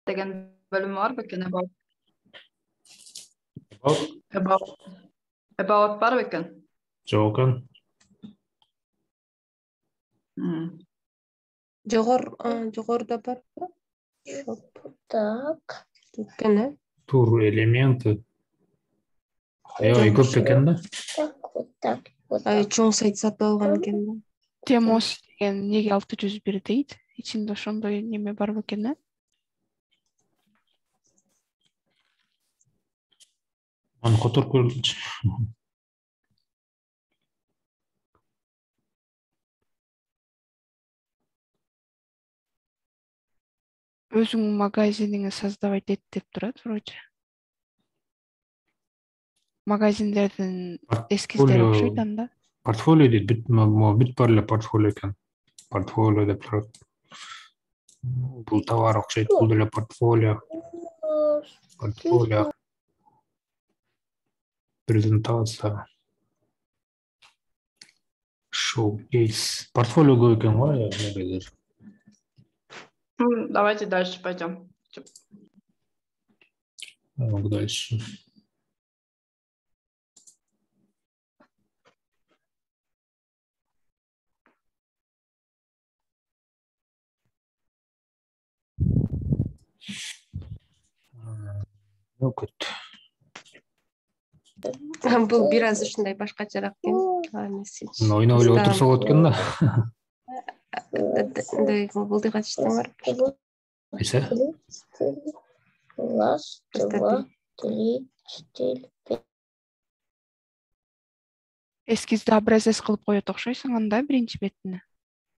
деген бөлімі бар бекен? About бар бекен? Жоқ екен. Жоғарыда бар ба? Так. Тур элементы. Көп екен да? Так. Чоң сайт сатып алған екен да. Demos деген неге 601 дейді? Içinde ошондой неме бар бекен? Аны которуп көрүлчү. Өзүңүн магазиниңи создавать эт деп турат вроде. Магазиндердин эскиздери окшойт анда. Портфолио дейт, бүт бар эле портфолио экен. Портфолио деп турат. Бул товар окшойт, бул деле портфолио. Портфолио. Презентация. Шоу-кейс. Портфолио көп экен го, негизир. Давайте дальше пойдем. Дальше. Окей. Бул бир аз ушундай башкачараак экен. Ойноп эле отурса болот экен да. Бул деп качтыңар. Кайсы? Раз, два, три, четыре, пять. Эскизди образец кылып коет окшойсуң анда биринчи бетине.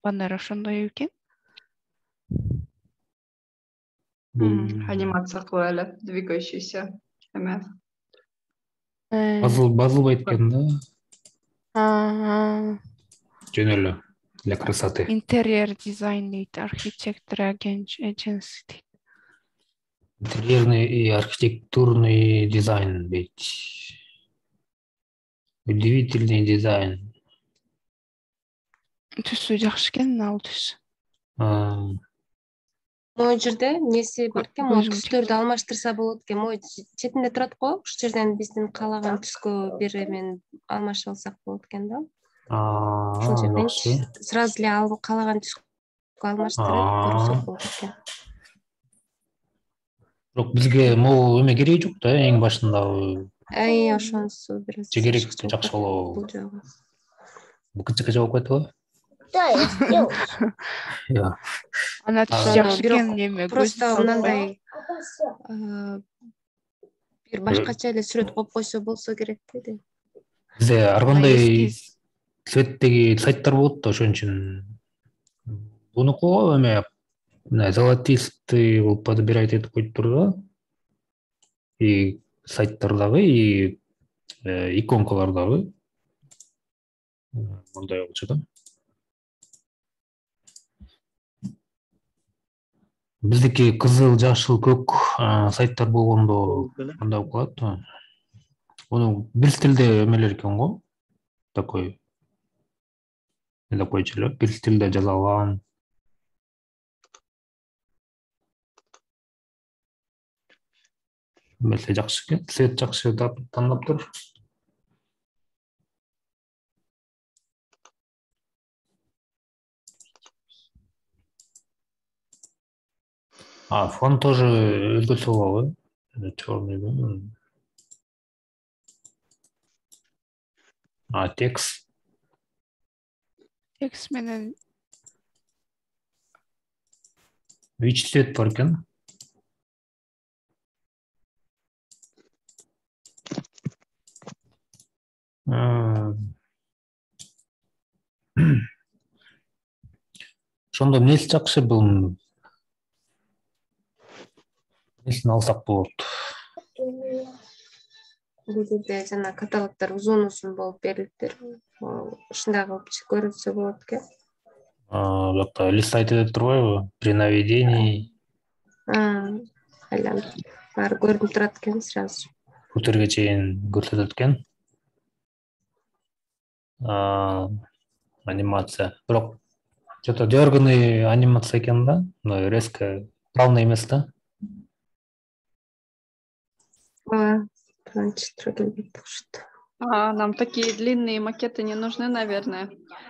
Баннер ошондой экен. Анимация кылып эле, двигающийся эме. Базылбайт экен да. Жөн эле для красоты. Интерьер дизайн дейт, архитектура agency дейт. Интерьерный и архитектурный дизайн дейт. Удивительный дизайн. Түсү жакшы экен, ал түс. Могу жерде неси бар экен, могу түстөрдү алмаштырса болот экен. Могу четинде турат го, ушул жерден биздин каалаган түскө бир эмен алмашып алсак болот экен да. Ушул жерден сразу эле алып каалаган түскө алмаштырып көрсөк болот экен. Бирок бизге могу эме кереги жок да, эң башында. Ошонусу бир аз. Керек жакшы болобу. Бул кычыкка жабып кетеби? Да, я сделал. Ана түс жакшы экен, эме просто мындай бир башкача эле сүрөт коюп койсо болсо керек дейт. Бизде ар кандай цветтеги сайттар болот да, ошон үчүн бунуку эме золотистый кылып подбирать этип коюптур да. И сайттардагы, и иконкалардагы мындай болчу да. Биздики кызыл, жашыл, көк сайттар болгондо мындай болуп калат. Муну бир стилде эмелер экен го. Такой эле бир стилде жасалган. Эмесе жакшы экен, цвет жакшы тандап тур. Фон тоже өзгөчө болобу? Чёрный. Текст. Текст менен Үч цвет бар экен. Ошондо эмнеси жакшы бул? Эмнесин алсак болот? Бул жерде жана каталогдор узун болуп берилиптир. Ушундай кылып көрүлсө болот экен. Жакта листать этип турбайбы? При наведении. Баары көрүнүп турат экен сразу. Футерге чейин көрсөтөт экен. Анимация. Бирок что-то дёрганный анимация экен да. Резко плавный эмес да. Планшетке келбейт окшойт. Нам такие длинные макеты не нужны, наверное.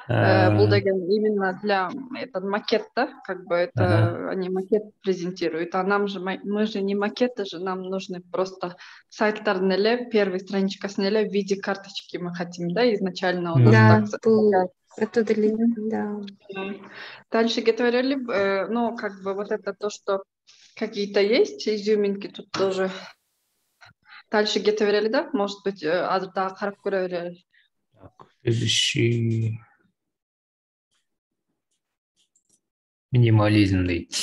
Был именно для этот макет, да? Как бы это они макет презентируют. А нам же мы же не макеты же, нам нужны просто сайттардын эле первый страничкасын эле в виде карточки мы хотим, да, изначально у нас Да, так. бул это да. Дальше говорили, ну как бы вот это то, что какие-то есть изюминки тут тоже. Дальше говорили, да? Может быть, да, карап көрө. Следующий минимализм дейт.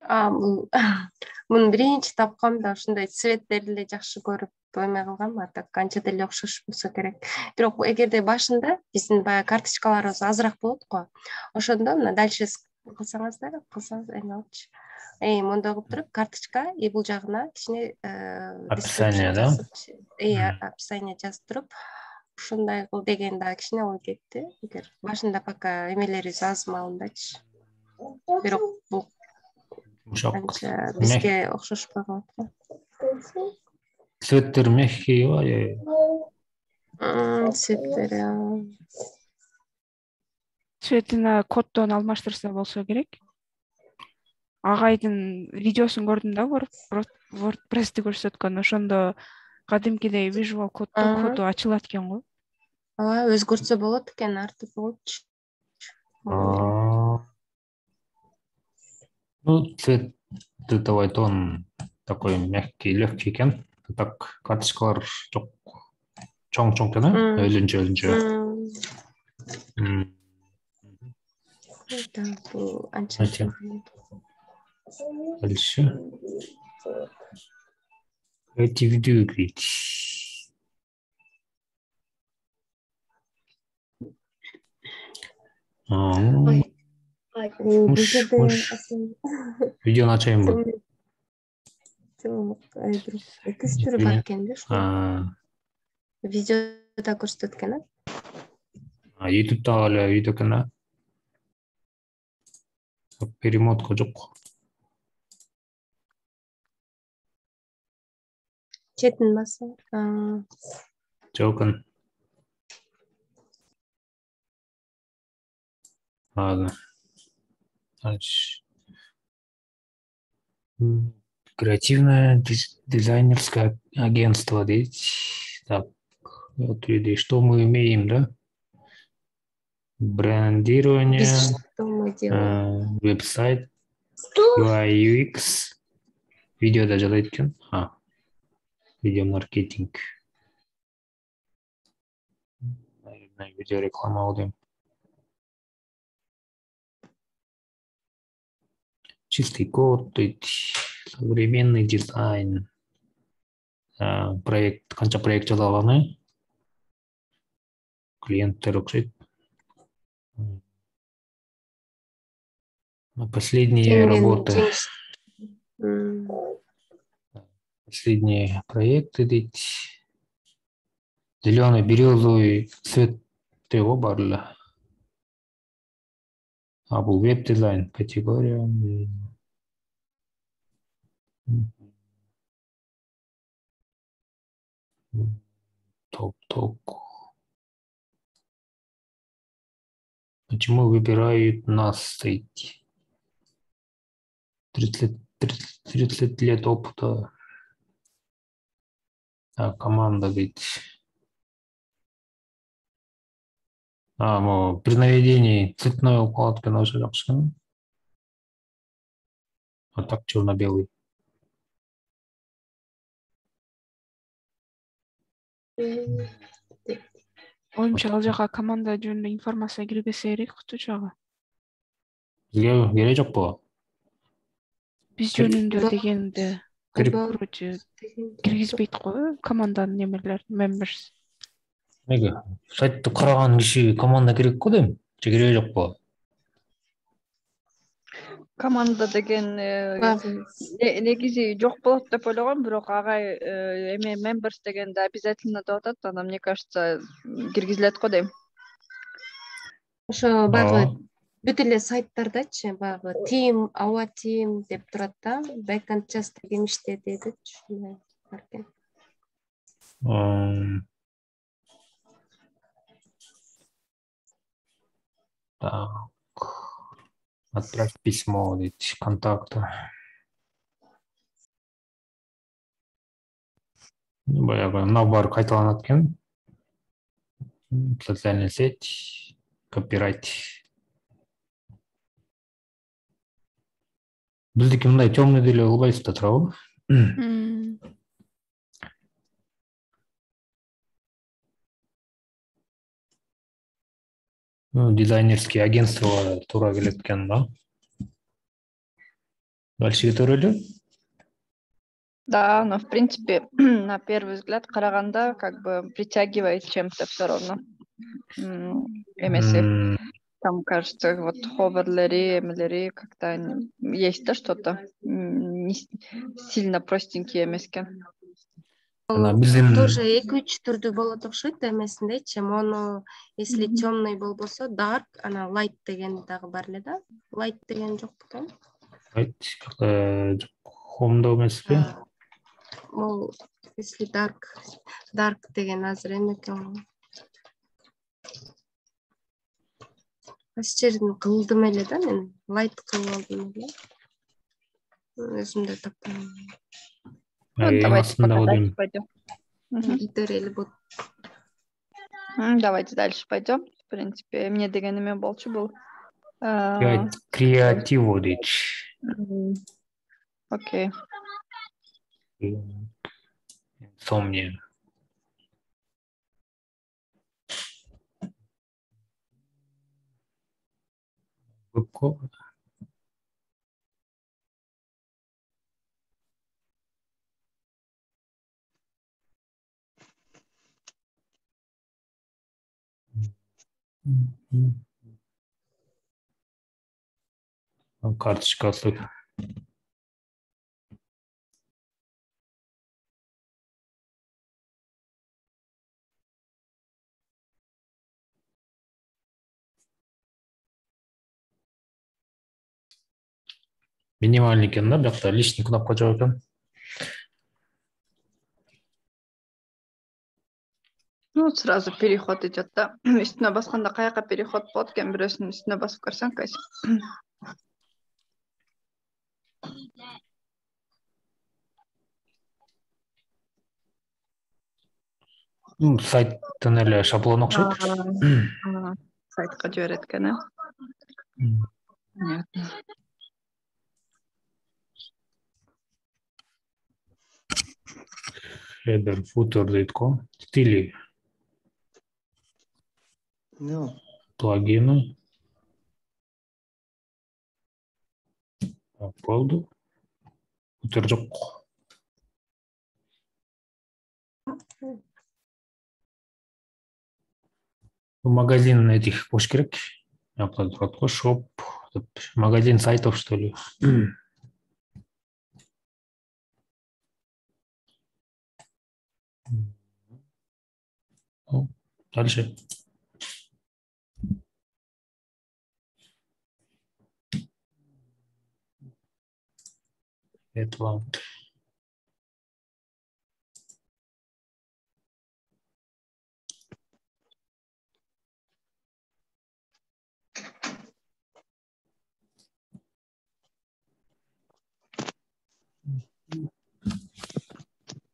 Муну биринчи тапкам да ушундай цветтерди эле жакшы көрүп оймой калгам, а так канча деле окшош болсо керек. Бирок эгерде башында биздин баягы карточкаларыбыз азыраак болот го. Ошондо мына дальше кылсаңыз эме алчу. Мындай кылып туруп карточка и бул жагына кичине Описание, да? Описание жазып туруп, ушундай кыл деген да кичине ой кетти. Эгер башында пока эмелерибиз аз маалымдачы. Бирок бул анча бизге окшошпой калат го. Цветтер мягкие ба? Цветтери цветине коддон алмаштырса болсо керек. Агайдын видеосун көрдүм да, WordPress'ти көрсөткөн. Ошондо кадимкидей visual коддон коду ачылат экен го. Өзгөртсө болот экен, артып болчу. Ну, цвет цветовой тон такой мягкий, легкий экен. Так, карточкалар жок. Чоң-чоң экен, өзүнчө. Да, бул анча. Дальше. Креативдүү дейт. Видеону ачайынбы? Экис түрү бар экен да ушул. Видеода көрсөткөн, YouTube'да эле видео экен, перемотка жок. Четін басы. Жокын. Креативное дизайнерское агентство, дейт. Так, вот видишь, что мы имеем, да? Брендирование, веб-сайт, UI, UX, видео даже лайткин. Видеомаркетинг. Наверное, видеореклама алдым. Чистый код, современный дизайн. Проект, канча проект жалганы. Клиенттер окшойт. Последние работы. Последние проекты дейт. Зеленый, березовый цвет его барла. Был веб-дизайн категория. Топ. Почему выбирают нас эти? 30 лет опыта. Команда ведь. При наведении цветной укладки на жирокшин. А так черно-белый. Оюмча ал жака команда жөнүндө информация киргизсе керек жагы. Бизге керек жок го. Биз жөнүндө дегенде киргизбейт го команданын немелер, members. Неге? Сайтты караган киши команда керек го дейм. Же кереги жок го? Команда деген негизи жок болот деп ойлогом, бирок агай эме members дегенде обязательно деп атат. Ана мне кажется, киргизилет го дейм. Ошо баягы бүт эле сайттардачы баягы team, our team деп турат да, backend just деген иштеди деп ушундай бар экен. Так. Отправь письмо дейт контакту. Баягы мына баары кайталанат экен. Социальная сеть, копирайт. Биздики мындай темный деле кылбайбыз да туурабы? Дизайнерский агентство туура келет экен да. Дальше кетебелели? Да, но в принципе, на первый взгляд, караганда как бы притягивает чем-то все равно. Эмеси. Там, кажется, вот ховерлери, эмилери, как-то есть, да, что-то не сильно простенькие эмескен. Тоже 2-3 түрдүү болот окшойт да эмесиндечи. Мону если темный болбосо dark, ана light деген дагы бар эле да. Light деген жок бекен. Light хомдо эмеспи? Ол если dark деген азыр эме экен. Кайсы жерден кылдым эле да мен. Light кылып алдым эле. Өзүмдө таппайм. Давайте пока дальше пойдем. Давайте дальше пойдем. В принципе, мне дегенеме болчу был. Креативодич. Окей. Insomnia. Вебко. Карточкасы. Минимальный экен да, бирок лишний кнопка жок экен. Ну, сразу переход идет, да. Üstüne басканда каяка переход болот экен, бирөөсүнүн үстүнө басып көрсөң кайсы. Сайттын эле шаблон окшойт. Сайтка жиберет экен, э? Понятно. Header, footer дейт го. Стили. Плагины. Болду. Footer жок. Магазин этих бош керек. Шоп. Магазин сайтов, что ли. Дальше. Это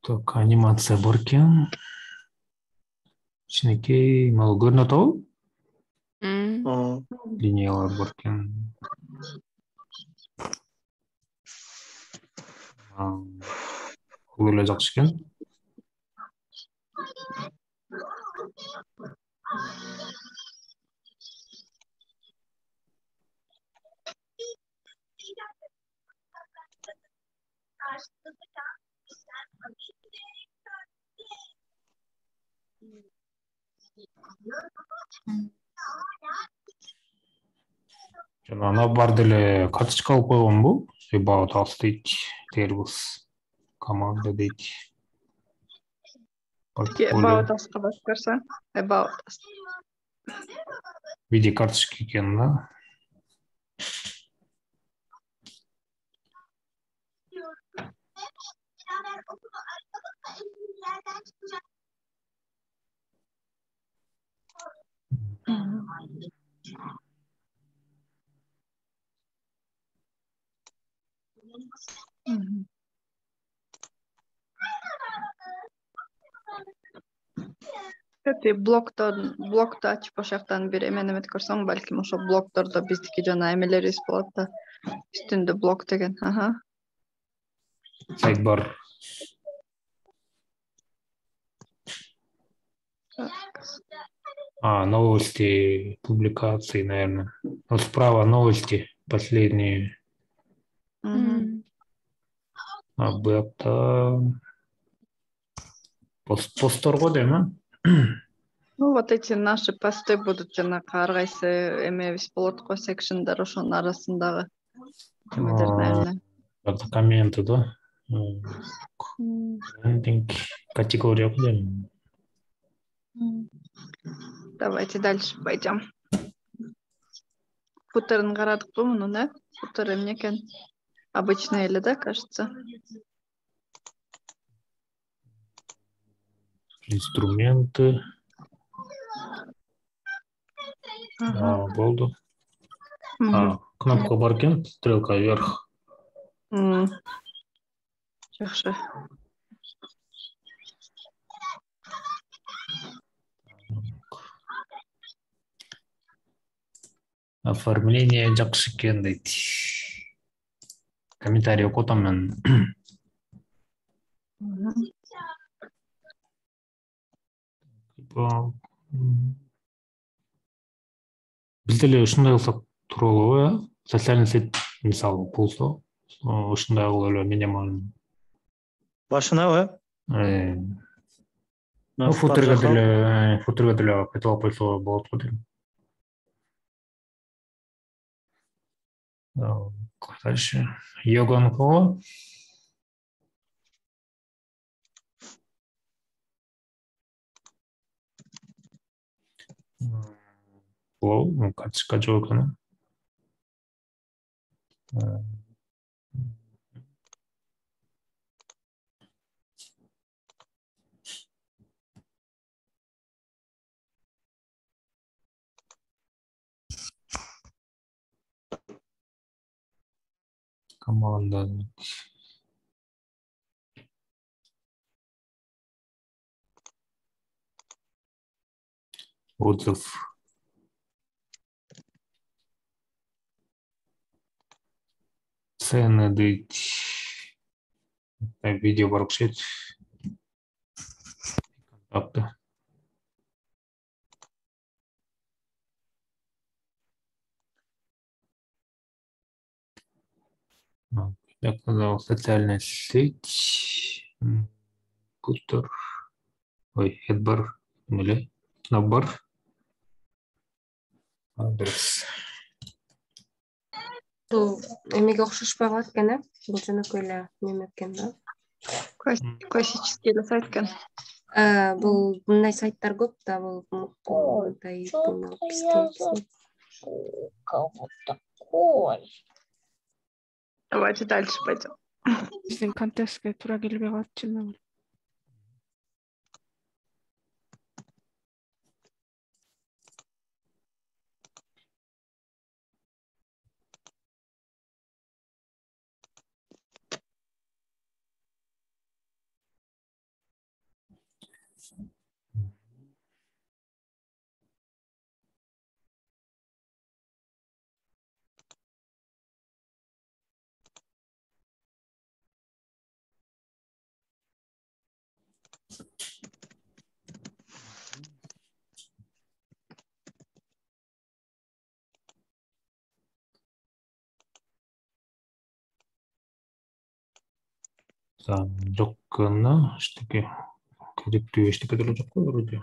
так, анимация борки. Кичинекей мал көрүнүп атабы? Линиялар борки. Бул эле жакшы экен. Ана бар деле карточка алып койгонбу? About us дейт. Tergis команда дейт. About us'ка басып көрсөң. About us. Виде карточка экен да. Эти блокты ачып ошактан бир эмени көрсөң, балким ошо блоктордо биздики жана эмелерибиз болот да. Үстүндө блок деген. Сайдбар. Новости, публикации, наверное. Вот справа новости последние. Буякта посттор го дейм, Ну, вот эти наши посты будут жанагы ар кайсы эмебиз болот го, секшндар, ошонун арасындагы эмелер, наверное. Комменты, да? Брендинг категория го дейм. Давайте дальше пойдем. Футерын карадык бу мунун, Футер эмне экен? Обычный эле, да, кажется. Инструменты. Болду. Кнопка бар экен, стрелка вверх. Жакшы. Оформление жакшы экен дейт. Комментарий окуп атам мен. Бизде эле ушундай кылсак туура болобу, социальный сеть мисалы болсо, ушундай кылып эле минимум. Башынабы? Футерге деле кайталап койсо болот го дейм. Дальше. Йоганкова. Карточка жоқ экен. Команда. Отзыв. Цены дыть. Видео воркшит. Контакты. Я сказал, социальная сеть. Путер. Ой, Эдбар. Или набор. Адрес. Бул эмеге окшошпой калат экен, бул жөнөкөй эле неме экен да. Классический эле сайт экен. Бул мындай сайттар көп да, бул мындай Давайте дальше пойдем. Биздин контекстке туура келбей калат чын. Жок кана эчтеке керектүү эчтеке деле жок го вроде.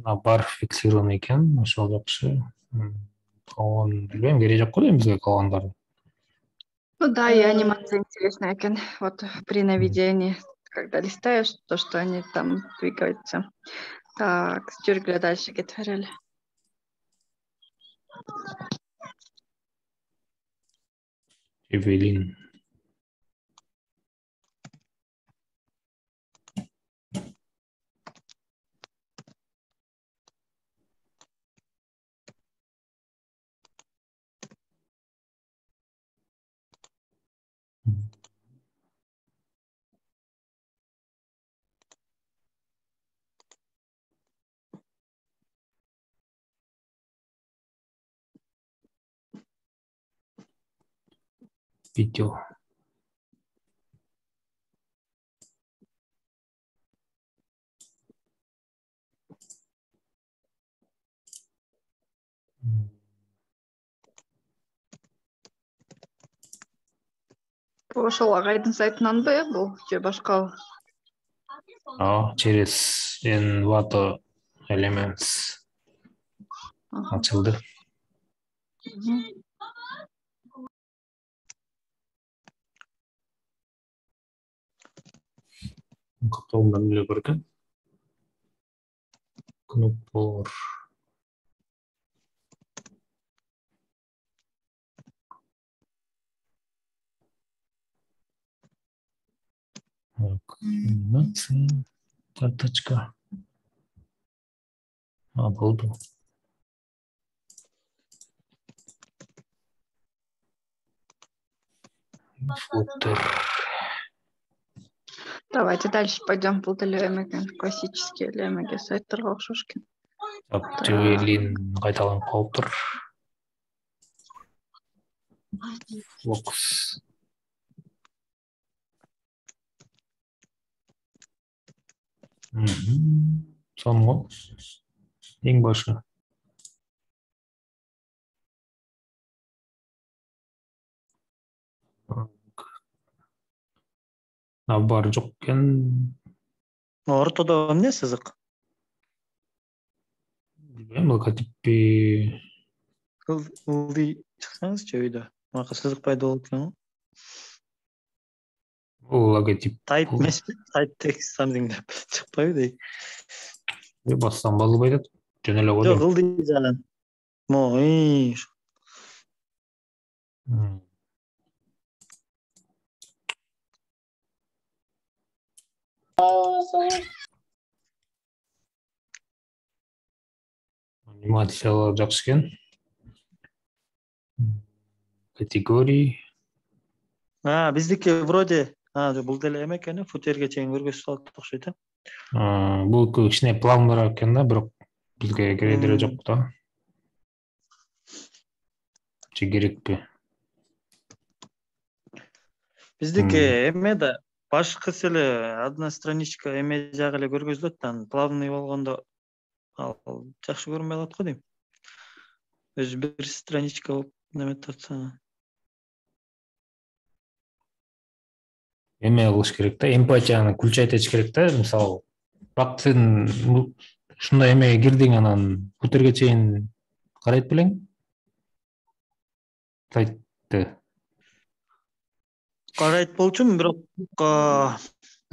Бар фиксирован екен, ошол жакшы. Калган билбейм, кереги жок го дейм бизге калгандарды. Ну да, и анимация интересная, экен. Вот при наведении, когда листаешь, то, что они там двигаются. Так, жүргүлө дальше кетиверели. Эвелин. Видео. Ошол агайдын сайтынанбы бул же башкабы? Через Envato Elements açıldı. Каталондан эле көргөн. Кнопор. Анимация. Карточка. Болды. Футер. Давайте дальше пойдем. Бул деле эмекен классический эле эмеге сайттарга окшош экен. Эвелин кайталанып калыптыр. Фокус. Сонго. Эң башы. Бар жок экен. Ортодо эмне сызык? Билбейм, логотипи. Ылдый чыксаңызчы өйдө. Мага сызык пайда болуп экен го. Бул логотип. Type text something деп чыкпайбы дейт. Бассам басылбай атат. Жөн эле го Жок, дейм. ылдый жаган. Ой. Анимациялар жакшы экен. Категорий. Биздики вроде, бул деле эме экен, футерге чейин көргөзүп салат окшойт э. Бул кичине плавныраак экен да, бирок бизге кереги деле жок да. Же керекпи? Биздики эме да башкысы эле одна страничка эме жагы эле көргөзүлөт да, плавный болгондо ал жакшы көрүнбөй калат го дейм. Өзү бир страничка болуп неметип атса. Эме кылыш керек да, эмпатияны күчөйтүш керек да. Мисалы, бак сен ушундай эмеге кирдиң, анан бутерге чейин карайт белең. Сайтты. Карайт болчумун, бирок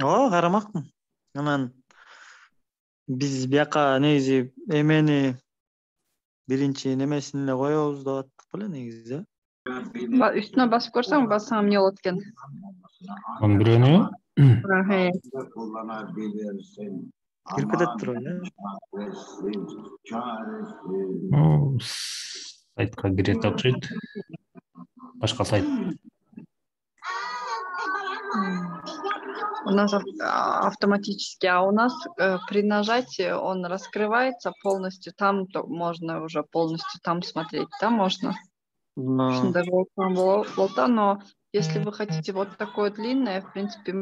карамакмын. Анан биз бияка негизи эмени биринчи немесин эле коебуз деп аттык беле негизи. Үстүнө басып көрсөң, бассаң эмне болот экен? Бирөөнү? Кирип кетет турбайбы, Сайтка кирет окшойт. Башка сайт. У нас автоматически, а у нас при нажатии он раскрывается полностью. Там можно уже полностью там смотреть. Там можно. Но если вы хотите вот такое длинное, в принципе,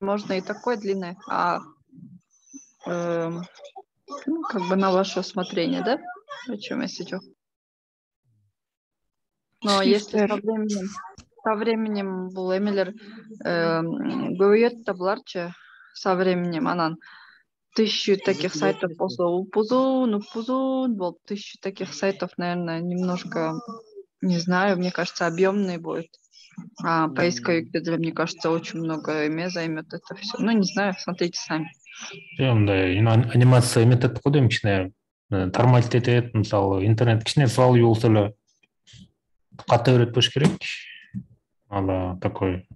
можно и такое длинное, как бы на ваше усмотрение, да? О чем я сейчас? Но если со временем бул эмелер көбөйөт да буларчы, со временем анан 1000 таких сайтов болса упузун болуп 1000 таких сайтов, наверное, немножко, не знаю, мне кажется, объемный будет. А поисковик для, мне кажется, очень много времени займет это все. Ну, не знаю, смотрите сами. Мындай анимация эметет го дейм кичине тормозить этет, мисалы интернет кичине суал болсо эле ката өйрөтпөш керек. Ала такой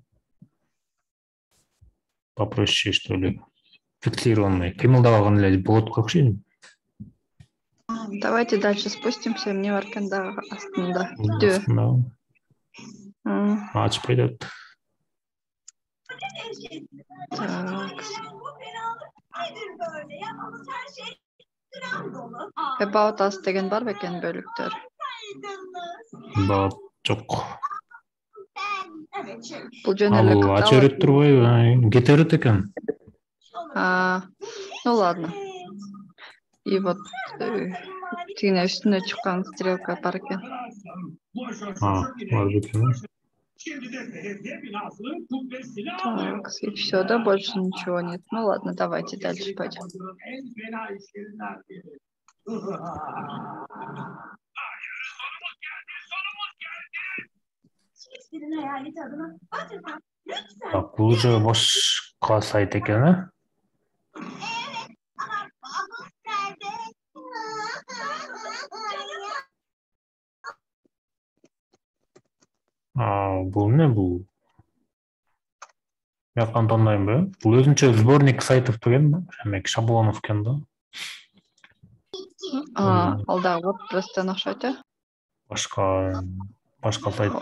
попроще, что ли, фиксированный. Кыймылдабаган эле болот го окшойт. Давайте дальше спустимся. Мне варканда астында. Ачып кетет. Так. About Us деген бар бекен бөлүктөр? About жок. Бул жөн эле ачып өйрөтүп турбайбы? Кете берет экен. Ну ладно. И вот тигине үстүнө чыккан стрелка бар экен. Бар бекен. Так, и все, да, больше ничего нет. Ну ладно, давайте дальше пойдем. Так, бул уже башка сайт экен, бул эмне бул? Якан тандайбы? Бул өзүнчө сборник сайтов деген да, эмек шаблонов экен да. Ал да WordPress-тен окшойт, э? Башка сайт.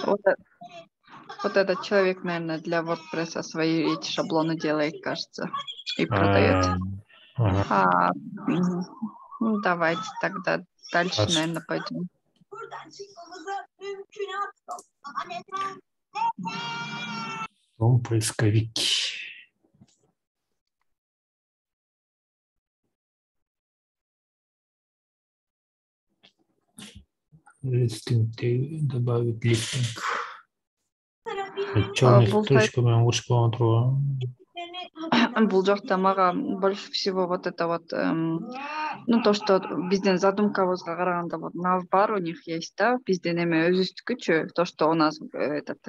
Вот этот человек, наверное, для WordPress свои эти шаблоны делает, кажется, и продает. Ну, давайте тогда дальше, наверное, пойдем. Поисковик. Листинг, добавить листинг. Черных точками лучше по-моему. Бул жакта мага больше всего вот это вот, ну то, что биздин задумкабызга караганда вот навбар у них есть, да, биздин эме өзүбүздүкүчү, то, что у нас этот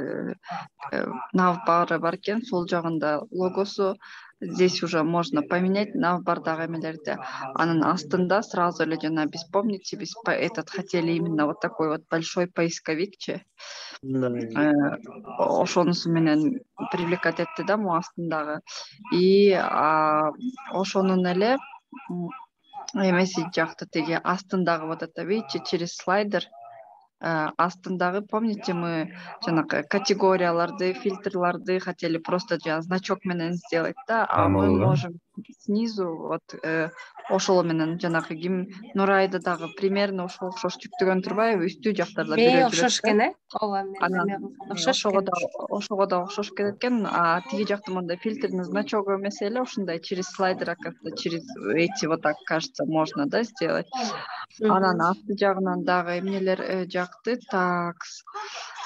навбары бар экен, сол жагында логосу. Здесь уже можно поменять навбардагы эмелерди. Анын астында сразу эле жана биз, помните, биз этот хотели именно вот такой вот большой поисковикчи. Ошонусу менен привлекать этти да, му астындагы. И ошонун эле эмеси жакты тиги астындагы вот это, видите, через слайдер астындагы, помните, мы жанагы категорияларды, фильтрларды хотели просто значок менен сделать, да, а мы можем снизу вот ошол менен жанагы ким Нурайды дагы примерно ошого окшош жүктөгөн турбайбы, үстү жактарда бирөө окшош экен, э? Ошого да окшош кетет экен, а тиги жакта мындай фильтрный значок эмес эле ушундай через слайдер, оказывается, через эти вот так, кажется, можно, да, сделать. Анан асты жагынан дагы эмнелер жакты. Так,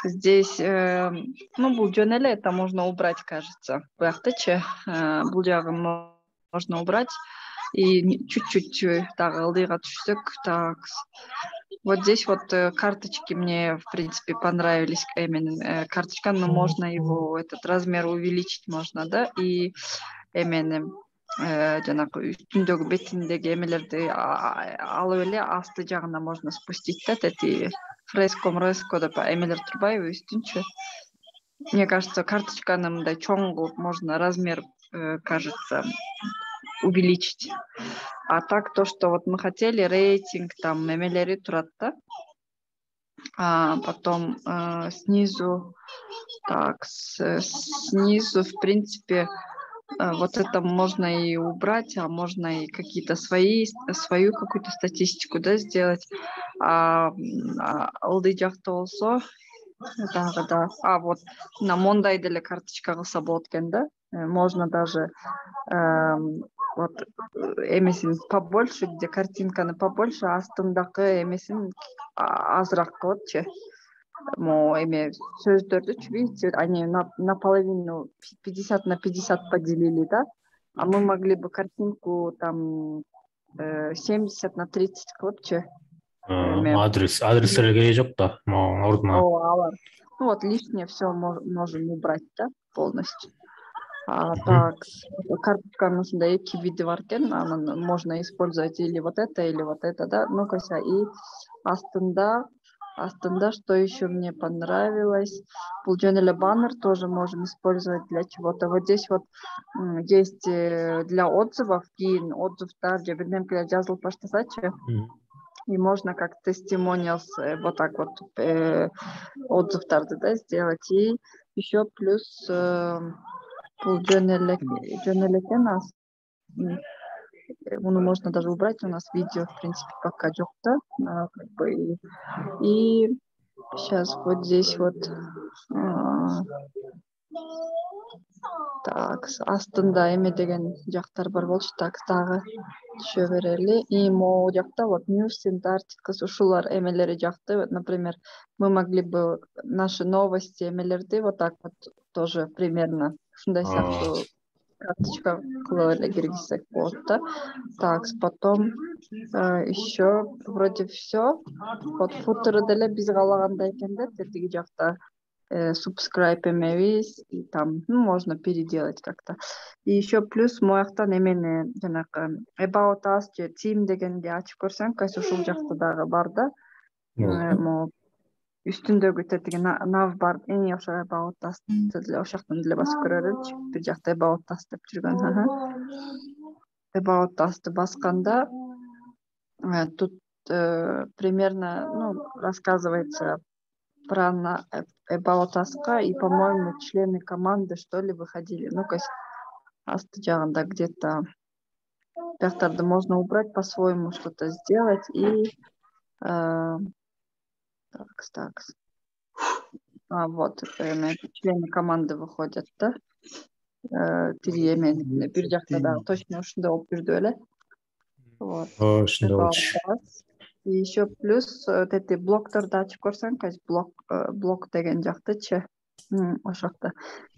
здесь, ну, бул жөн эле, это можно убрать, кажется. Буяктычы, бул жагын можно убрать. И чуть-чуть дагы ылдыйга түшсөк, так. Вот здесь вот карточки мне, в принципе, понравились. Карточка, но можно его, этот размер увеличить можно, да, и жанагы үстүндөгү бетиндеги эмелерди алып эле асты жагына можно спустить, да, эти фреско деп эмелер турбайбы үстүнчү. Мне кажется, карточканы мындай чоң кылып можно размер, кажется, увеличить. А так, то, что вот мы хотели, рейтинг, там, эмелери турат, да? Потом снизу, так, снизу, в принципе, вот это можно и убрать, а можно и какие-то свою какую-то статистику, да, сделать. Ылдый жакта болсо, да. Вот на мондай деле карточка кылса болот экен, да? Можно даже вот эмесин побольше, где картинканы побольше, астындагы эмесин азыраак кылыпчы. Эме сөздөрдүчү, видите, они наполовину 50 на 50 поделили, да? А мы могли бы картинку там 70 на 30 кылыпчы. Адрестерге керек жоқ та, ордуна. Ну вот лишнее все можем убрать, да, полностью. Так, карточканың ушундай 2 види бар экен, анан можно использовать или вот это, да. Ну, коса, и астында, что еще мне понравилось, бул жөн эле баннер тоже можем использовать для чего-то. Вот здесь вот есть для отзывов, кийин отзывдар же бирдемкелер жазылып баштасачы, и можно как testimonials вот так вот отзывдарды да сделать. И еще плюс бул жөн эле экен, Уну можно даже убрать, у нас видео в принципе пока жок да, как бы. И сейчас вот здесь вот так, астында эме деген жактар бар болчу, так дагы түшө берели. И могу жакта вот news and articles ушулар эмелери жакты. Вот, например, мы могли бы наши новости эмелерди вот так вот тоже примерно ушундай сыяктуу карточка кылып эле киргизсек болот да. Так, потом еще вроде все. Вот футеры деле биз каалагандай экен да, тетиги жакта subscribe эмебиз, и там можно переделать как-то. И еще плюс мояктан эмени жанагы about us же team дегенди ачып көрсөң, кайсы ушул жакта дагы бар да. Могу үстүндөгү тетиги nav бар, эң жакшы about us деле ошоктон деле басып көрөлүчү. Бир жакта about us деп жүргөн. About us-ты басканда тут примерно рассказывается про about us-ка, и, по-моему, члены команды, что ли, выходили. Ну-ка, асты жагында где-то жактарды можно убрать по-своему, что-то сделать, и так. Вот, члены команды выходят, да? Бир жакта дагы точно ушундай болуп жүрдү беле. Вот. И еще плюс эти блокторду ачып көрсөң, блок деген жактычы. Ошокто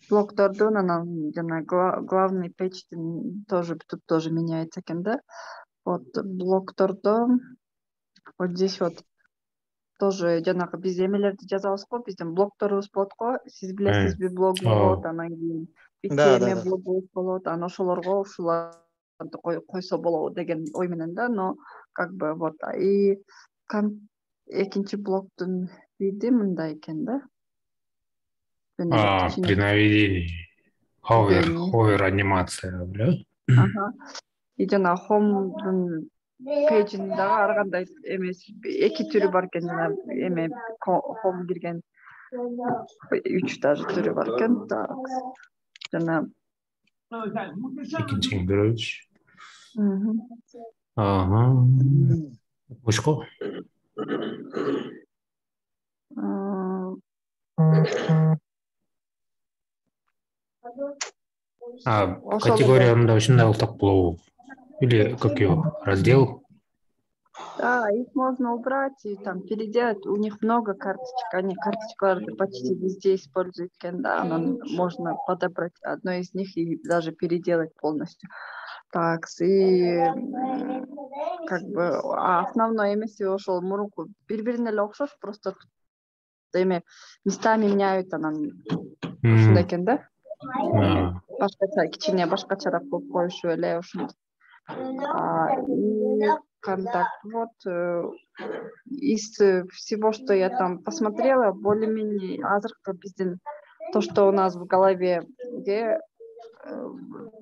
блоктордун анан жана главный пейдждин тут тоже меняется экен да. Вот блоктордо вот здесь вот тоже жанагы биз эмелерди жазабыз го, биздин блогторубуз болот го. Сиз билесизби, блогубуз болот, анан кийин эме блогубуз болот, анан ошолорго ушуларды койсо болобу деген ой менен да. Но как бы вот и экинчи блоктун види мындай экен да. При наведении ховер анимация, да? И жана хомдун пейджин дагы ар кандай эмес 2 түрү бар экен, жана эме хом кирген 3 даже түрү бар экен. Так, жана экинчиң көрөбүз. Бошко. Категорияында ушундай болсок болобу? Или какой раздел? Да, их можно убрать и там переделать. У них много карточек, они карточку почти везде используют, да, можно подобрать одно из них и даже переделать полностью. Так, и как бы основное эмеси ошол мурунку бири-бирине эле окшош, просто эме местами меняют, анан ушундай экен да. Башкача, кичине башкачараак кылып коюшу эле ушундай. И контакт. Вот из всего, что я там посмотрела, более-менее азыркы биздин то, что у нас в голове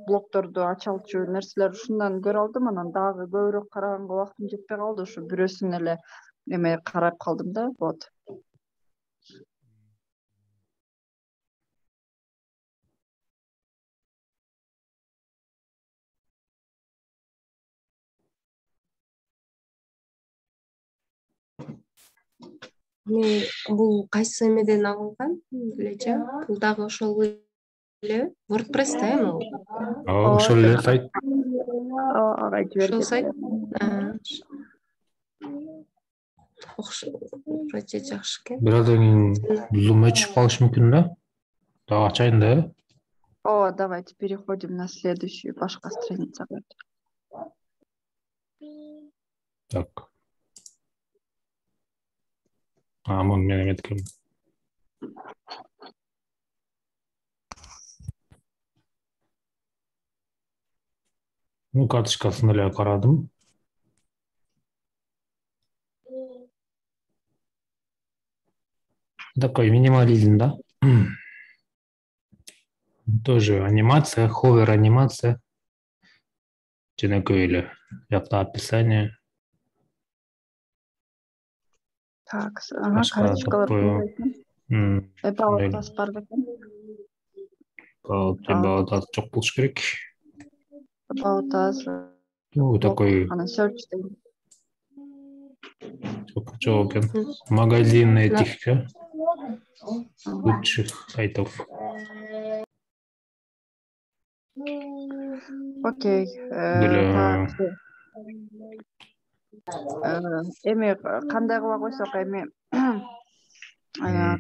блокторду ачалчу нерселер ушундан көрө алдым, анан дагы көбүрөөк караганга убактым жетпей калды, ушу бирөөсүн эле эме карап калдым да. Вот. Бул кайсы эмеден алынган эле? Бул дагы ошол эле WordPress да эми? Ошол эле сайт. Ошол сайт. Вроде жакшы экен. Бир аздан кийин зум чыгып калышы мүмкүн да. Дагы ачайын да. О, давайте переходим на следующую, башка страница. Так. Мұны мен еметкем. Ну, карточкасын эле карадым. Такой минимализм, да? Тоже анимация, ховер анимация. Жөнөкөй эле. Жакта описание. Так, карточкалар about us бар бекен. About us жок болуш керек. About us. Ну, такой... Жок экен. Магазин этих лучших сайтов. Окей. Эми кандай кыла койсок, эми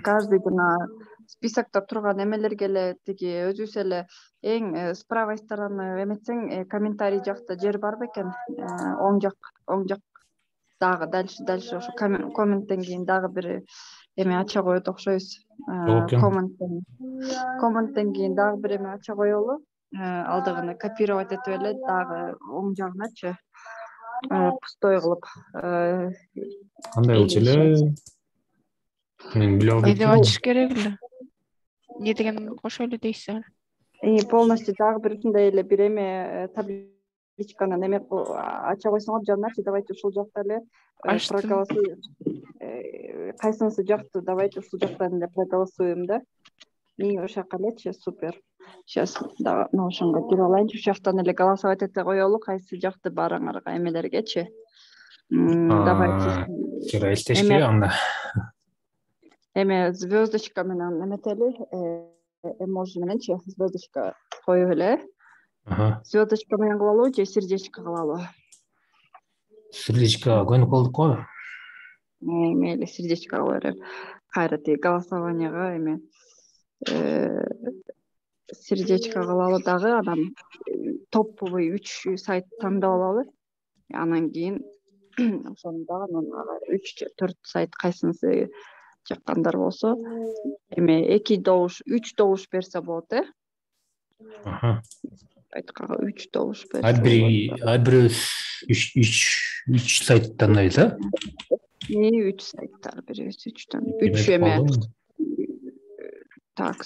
каждый жана списокто турган эмелерге эле тиги өзүбүз эле эң с правой стороны эметсең комментарий жакта жер бар бекен. Оң жак дагы дальше ошо комменттен кийин дагы бир эме ача коет окшойбуз. Комменттен кийин дагы бир эме ача коелу. Алдыгыны копировать этип эле дагы оң жагыначы пустой кылып. Кандай болчу эле? Мен биле албайм. Эди ачыш керек эле. Не деген кошо эле дейсиз? Полностью дагы бир ушундай эле бир эме табличканы неме ача койсоңор жаначы, давайте ушул жакта эле проголосуем. Кайсынысы жакты, давайте ушул жактан эле проголосуем да. Ошол жака элечи, супер. Сейчас да, ошонго кирип алайынчы, ушул жактан эле голосовать эте коелу, кайсы жакты баарыңарга эмелергечи. Давайте. Кира эстеш керек анда. Эме звездочка менен эметели, эможи мененчи звездочка коюп эле. Звездочка менен кылалыбы же сердечко кылалыбы? Сердечко көнүп калдык го. Мейли сердечко кыла берели. Кайра тиги голосованияга эме сердечко кылалы дагы, анан топовый 3 сайт тандап алалы. Анан кийин ошону дагы 3-4 сайт кайсынысы жаккандар болсо, эме 3 добуш берсе болот, Айткага 3 добуш берсе. Ар бирөөбүз 3 сайт тандайбыз, 3 сайттар беребиз, 3 эме. Так.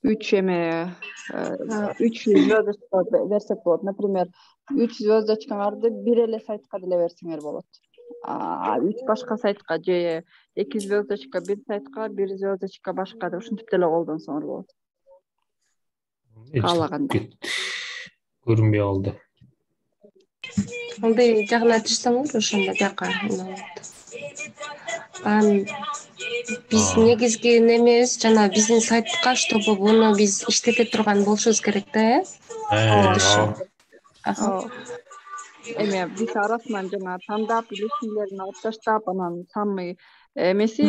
3 эме 3 звездочка берсек болот. Например, 3 звездочкаңарды бир эле сайтка деле берсеңер болот. 3 башка сайтка же 2 звездочка бир сайтка, 1 звездочка башка деп ушинтип деле колдонсоңор болот. Каалаганда. Көрүнбөй калды. Андай жагына тышсаңыз ошондо жака. Биз негизги немебиз жана биздин сайтка, чтобы буну биз иштете турган болушубуз керек да, Эме биз арасынан жана тандап, лишнилерин алып таштап, анан самый эмеси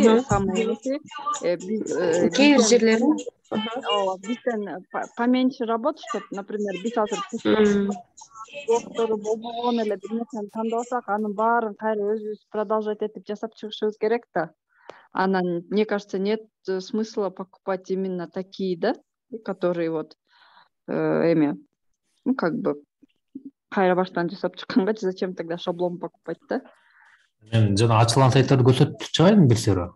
кээ бир жерлерин бизден поменьше работать, чтобы, например, биз азыр блоктору болбогон эле бир нерсени тандабасак, анын баарын кайра өзүбүз продолжать этип жасап чыгышыбыз керек да. Анан, мне кажется, нет смысла покупать именно такие, да, которые вот эме, ну, как бы кайра баштан жасап чыкканга зачем тогда шаблон покупать, да? Мен жана ачылган сайттарды көрсөтүп чыгайын бир сыйра.